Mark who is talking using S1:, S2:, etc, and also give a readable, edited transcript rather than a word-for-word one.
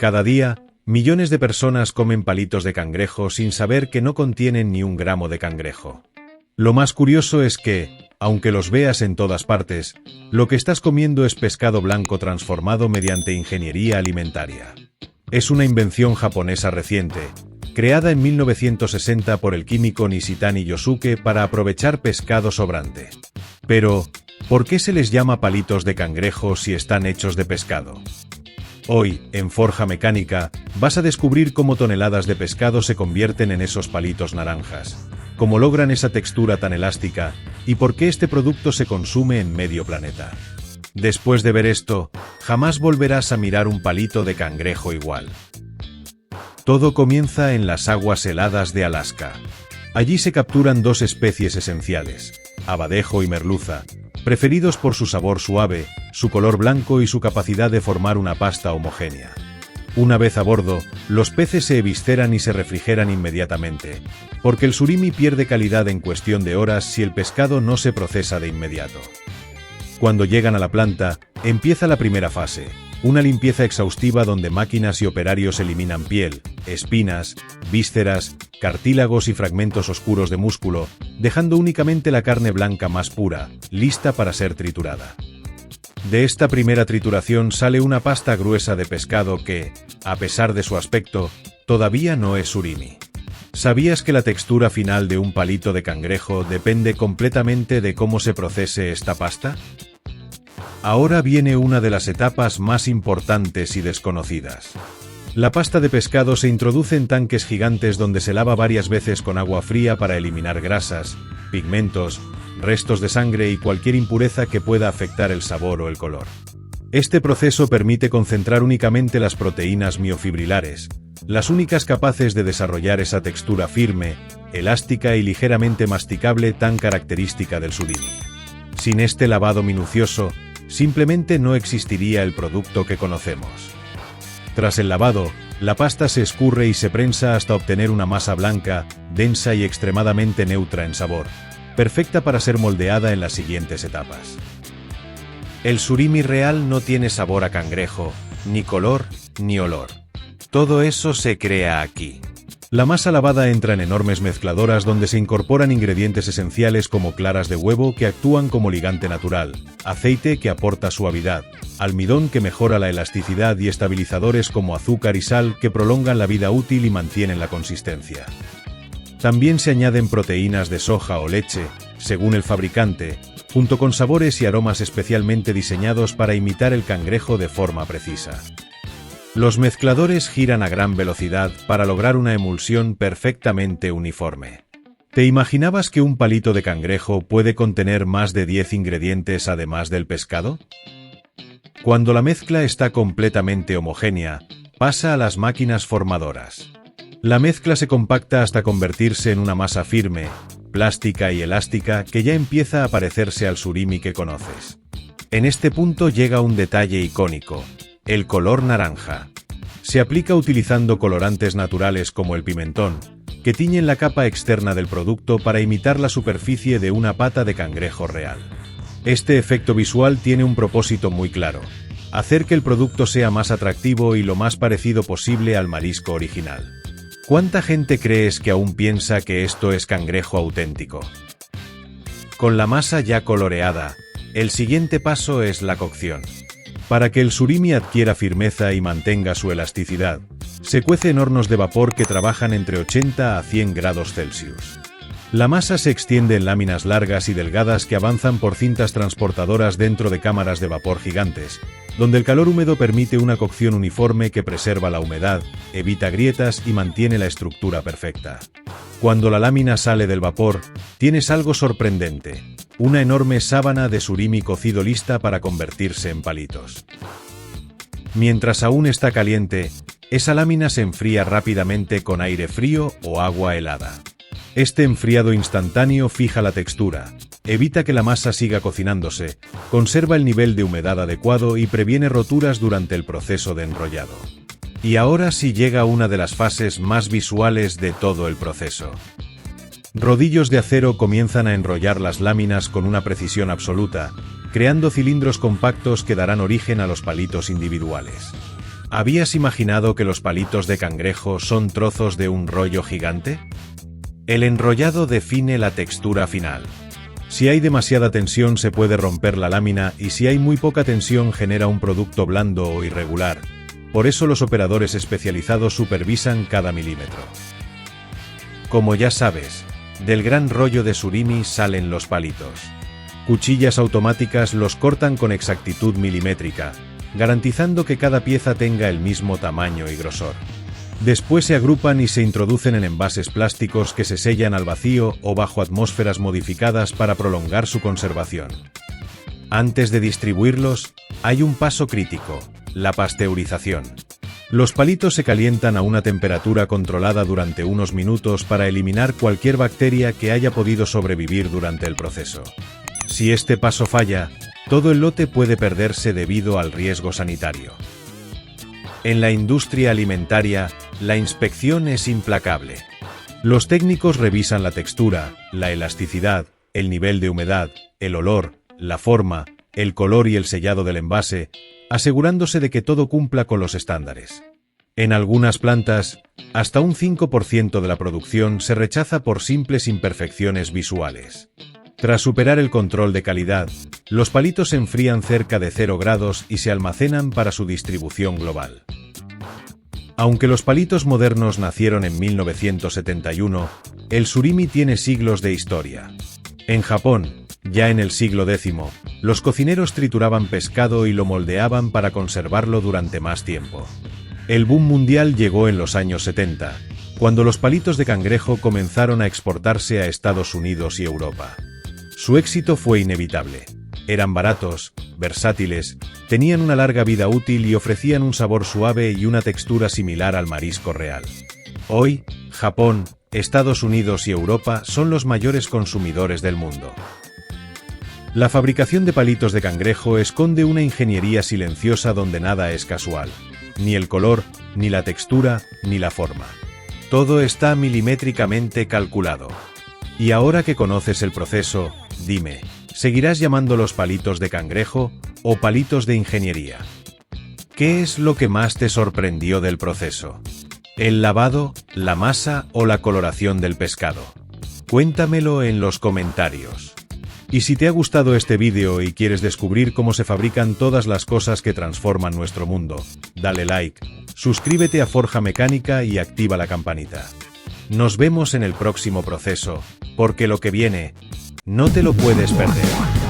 S1: Cada día, millones de personas comen palitos de cangrejo sin saber que no contienen ni un gramo de cangrejo. Lo más curioso es que, aunque los veas en todas partes, lo que estás comiendo es pescado blanco transformado mediante ingeniería alimentaria. Es una invención japonesa reciente, creada en 1960 por el químico Nishitani Yosuke para aprovechar pescado sobrante. Pero, ¿por qué se les llama palitos de cangrejo si están hechos de pescado? Hoy, en Forja Mecánica, vas a descubrir cómo toneladas de pescado se convierten en esos palitos naranjas, cómo logran esa textura tan elástica, y por qué este producto se consume en medio planeta. Después de ver esto, jamás volverás a mirar un palito de cangrejo igual. Todo comienza en las aguas heladas de Alaska. Allí se capturan dos especies esenciales, abadejo y merluza, preferidos por su sabor suave, su color blanco y su capacidad de formar una pasta homogénea. Una vez a bordo, los peces se evisceran y se refrigeran inmediatamente, porque el surimi pierde calidad en cuestión de horas si el pescado no se procesa de inmediato. Cuando llegan a la planta, empieza la primera fase, una limpieza exhaustiva donde máquinas y operarios eliminan piel, espinas, vísceras, cartílagos y fragmentos oscuros de músculo, dejando únicamente la carne blanca más pura, lista para ser triturada. De esta primera trituración sale una pasta gruesa de pescado que, a pesar de su aspecto, todavía no es surimi. ¿Sabías que la textura final de un palito de cangrejo depende completamente de cómo se procese esta pasta? Ahora viene una de las etapas más importantes y desconocidas. La pasta de pescado se introduce en tanques gigantes donde se lava varias veces con agua fría para eliminar grasas, pigmentos, restos de sangre y cualquier impureza que pueda afectar el sabor o el color. Este proceso permite concentrar únicamente las proteínas miofibrilares, las únicas capaces de desarrollar esa textura firme, elástica y ligeramente masticable tan característica del surimi. Sin este lavado minucioso, simplemente no existiría el producto que conocemos. Tras el lavado, la pasta se escurre y se prensa hasta obtener una masa blanca, densa y extremadamente neutra en sabor, perfecta para ser moldeada en las siguientes etapas. El surimi real no tiene sabor a cangrejo, ni color, ni olor. Todo eso se crea aquí. La masa lavada entra en enormes mezcladoras donde se incorporan ingredientes esenciales como claras de huevo que actúan como ligante natural, aceite que aporta suavidad, almidón que mejora la elasticidad y estabilizadores como azúcar y sal que prolongan la vida útil y mantienen la consistencia. También se añaden proteínas de soja o leche, según el fabricante, junto con sabores y aromas especialmente diseñados para imitar el cangrejo de forma precisa. Los mezcladores giran a gran velocidad para lograr una emulsión perfectamente uniforme. ¿Te imaginabas que un palito de cangrejo puede contener más de 10 ingredientes además del pescado? Cuando la mezcla está completamente homogénea, pasa a las máquinas formadoras. La mezcla se compacta hasta convertirse en una masa firme, plástica y elástica que ya empieza a parecerse al surimi que conoces. En este punto llega un detalle icónico: el color naranja. Se aplica utilizando colorantes naturales como el pimentón, que tiñen la capa externa del producto para imitar la superficie de una pata de cangrejo real. Este efecto visual tiene un propósito muy claro: hacer que el producto sea más atractivo y lo más parecido posible al marisco original. ¿Cuánta gente crees que aún piensa que esto es cangrejo auténtico? Con la masa ya coloreada, el siguiente paso es la cocción. Para que el surimi adquiera firmeza y mantenga su elasticidad, se cuece en hornos de vapor que trabajan entre 80 a 100 grados Celsius. La masa se extiende en láminas largas y delgadas que avanzan por cintas transportadoras dentro de cámaras de vapor gigantes, donde el calor húmedo permite una cocción uniforme que preserva la humedad, evita grietas y mantiene la estructura perfecta. Cuando la lámina sale del vapor, tienes algo sorprendente: una enorme sábana de surimi cocido lista para convertirse en palitos. Mientras aún está caliente, esa lámina se enfría rápidamente con aire frío o agua helada. Este enfriado instantáneo fija la textura, evita que la masa siga cocinándose, conserva el nivel de humedad adecuado y previene roturas durante el proceso de enrollado. Y ahora sí llega una de las fases más visuales de todo el proceso. Rodillos de acero comienzan a enrollar las láminas con una precisión absoluta, creando cilindros compactos que darán origen a los palitos individuales. ¿Habías imaginado que los palitos de cangrejo son trozos de un rollo gigante? El enrollado define la textura final. Si hay demasiada tensión se puede romper la lámina y si hay muy poca tensión genera un producto blando o irregular. Por eso los operadores especializados supervisan cada milímetro. Como ya sabes, del gran rollo de surimi salen los palitos. Cuchillas automáticas los cortan con exactitud milimétrica, garantizando que cada pieza tenga el mismo tamaño y grosor. Después se agrupan y se introducen en envases plásticos que se sellan al vacío o bajo atmósferas modificadas para prolongar su conservación. Antes de distribuirlos, hay un paso crítico, la pasteurización. Los palitos se calientan a una temperatura controlada durante unos minutos para eliminar cualquier bacteria que haya podido sobrevivir durante el proceso. Si este paso falla, todo el lote puede perderse debido al riesgo sanitario. En la industria alimentaria, la inspección es implacable. Los técnicos revisan la textura, la elasticidad, el nivel de humedad, el olor, la forma, el color y el sellado del envase, asegurándose de que todo cumpla con los estándares. En algunas plantas, hasta un 5% de la producción se rechaza por simples imperfecciones visuales. Tras superar el control de calidad, los palitos se enfrían cerca de 0 grados y se almacenan para su distribución global. Aunque los palitos modernos nacieron en 1971, el surimi tiene siglos de historia. En Japón, ya en el siglo X, los cocineros trituraban pescado y lo moldeaban para conservarlo durante más tiempo. El boom mundial llegó en los años 70, cuando los palitos de cangrejo comenzaron a exportarse a Estados Unidos y Europa. Su éxito fue inevitable. Eran baratos, versátiles, tenían una larga vida útil y ofrecían un sabor suave y una textura similar al marisco real. Hoy, Japón, Estados Unidos y Europa son los mayores consumidores del mundo. La fabricación de palitos de cangrejo esconde una ingeniería silenciosa donde nada es casual. Ni el color, ni la textura, ni la forma. Todo está milimétricamente calculado. Y ahora que conoces el proceso, dime, ¿seguirás llamándolos palitos de cangrejo o palitos de ingeniería? ¿Qué es lo que más te sorprendió del proceso? ¿El lavado, la masa o la coloración del pescado? Cuéntamelo en los comentarios. Y si te ha gustado este vídeo y quieres descubrir cómo se fabrican todas las cosas que transforman nuestro mundo, dale like, suscríbete a Forja Mecánica y activa la campanita. Nos vemos en el próximo proceso, porque lo que viene, no te lo puedes perder.